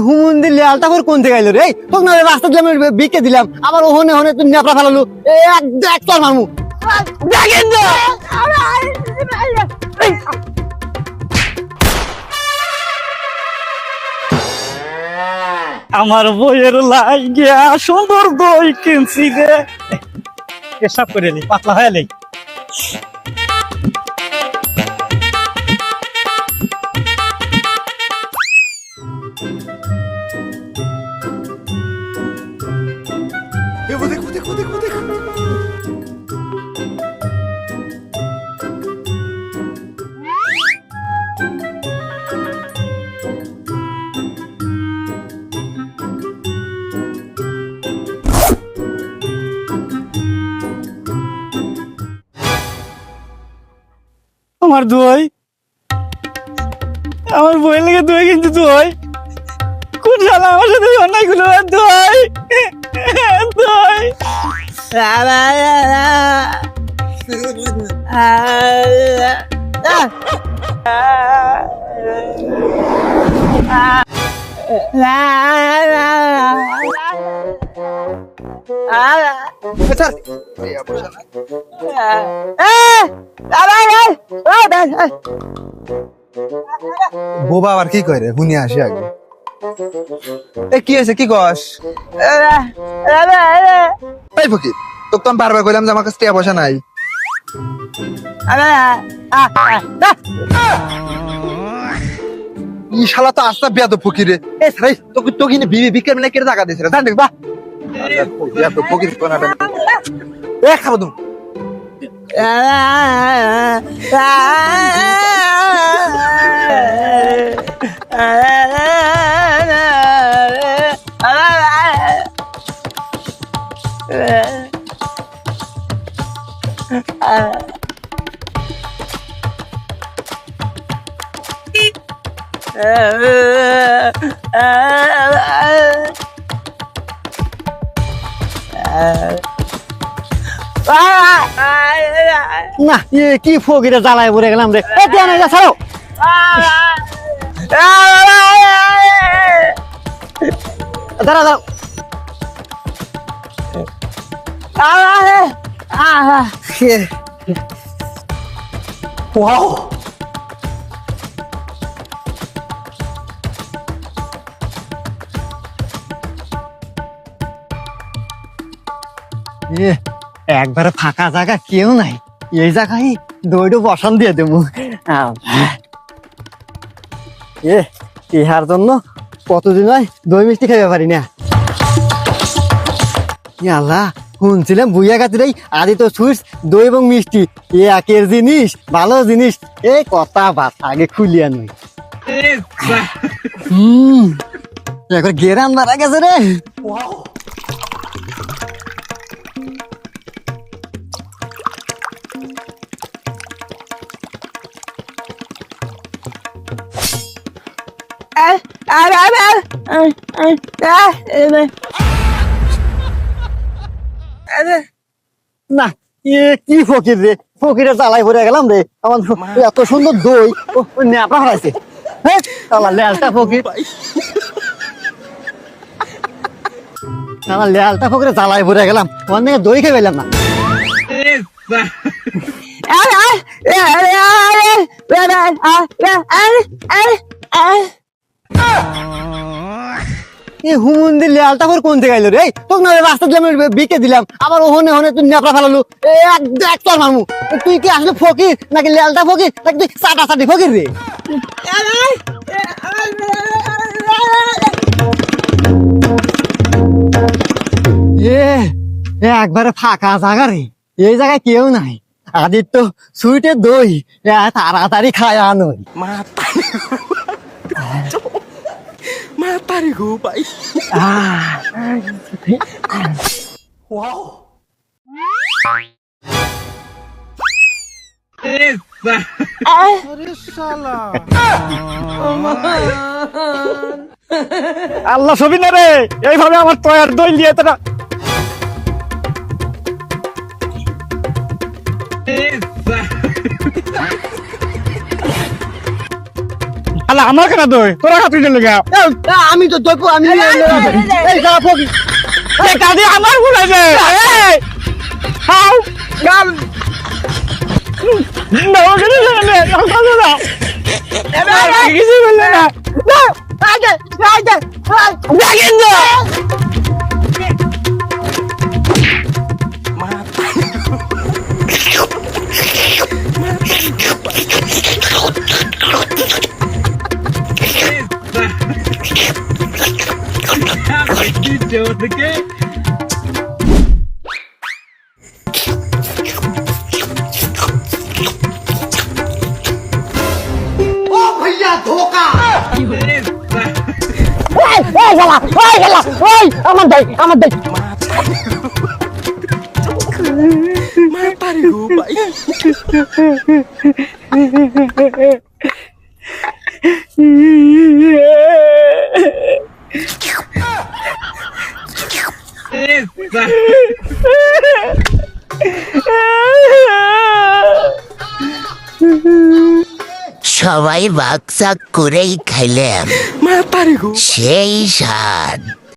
হুমুন্দির লেয়ালটা করে কোন থেকে আইলো রে? তোকে না রাস্তা দিলাম, বিকে দিলাম, আবার ওহনে ওহনে তুই নেপড়া ফেলালু। এক তোর মামু দেখেন না। আমার বইয়ের লাই গিয়া সুন্দর দই কিনছি রে। পেশাব করে নি, পাতলা হয়ে নেই। দেখো দেখো দেখো দেখো। আমার দই, আমার বইয়ের লেগে দই কিনছি। দই কোন শালা আমার সাথে অন্যায় গুলো? দই দই বোবা আবার কি করে হুনি আসি আগে। এ কি আছে, কি কস? এই ফকির, তোকে তো আমি বারবার কইলাম যে আমার কাছে টাকা পয়সা নাই। ই শালা তো আস্তা বেয়াদব ফকির রে। এ ভাই তোকে তোকে বিকেল মানে কেটে টাকা দিয়েছিল জান দেখ বা বেয়াদব ফকির কোনাটা। এ খাবো তুমি না কি ফকিরে জ্বালায় পড়ে গেলাম রে। ছাড়ো দাঁড়া দাঁড়া। ওয়াও একবারে ফাঁকা জায়গা কেউ নাই, এই জায়গায় দইটা বসান দিয়ে দেবো। ইহার জন্য কতদিন হয় দই মিষ্টি খাইতে পারি না। আল্লাহ, শুনছিলাম বুইয়া গাছিরাই আদি তো সুইটস দই এবং মিষ্টি একের জিনিস, ভালো জিনিস। এই কথা বাত আগে খুলিয়া নই। এখন গেরাম মারা গেছে রে। না কি ফকির রে, ফকিরে জ্বালাই পড়ে গেলাম রে। আমার এত সুন্দর দই নেপা হারাইছে। হ্যাঁ লেলটা ফকির, আমার লেলটা ফকিরে জ্বালাই পড়ে গেলাম, অনেক দই খেয়ে পেলাম না। হুমুন্দির লেয়ালটা করে কোন থেকে আইলো রে? তোকে না রাস্তা দিলাম, বিকে দিলাম, আবার ওহনে ওহনে তুই নেপড়া ফেলালু। এক তোর মামু, তুই কি আসলে ফকির নাকি লেয়ালটা ফকির নাকি তুই চাটা চাটি ফকির রে? একবারে ফাঁকা জায়গা রে, এই জায়গায় কেউ নাই। আদিত্য সুইটের দই তাড়াতাড়ি খায় আনই। Matahari ko pa. Wow. Aरे साला. আল্লাহ ছবি না রে, এইভাবে আমার তয়ার দই দিয়ে তোরা শালা আমার কেন তুই তোরা হাত দিলে গা আমি তো দইব আমি এই শালা ফকির এ কাদি আমার ভুল আছে এই হাউ গাল নাও কেন জানে না এবার কিছু বললে না না আগে দেখেন না ও ভাইয়া ধোকা আমার দেই সবাই বাকসাক করেই খাইলাম সেই স্বাদ।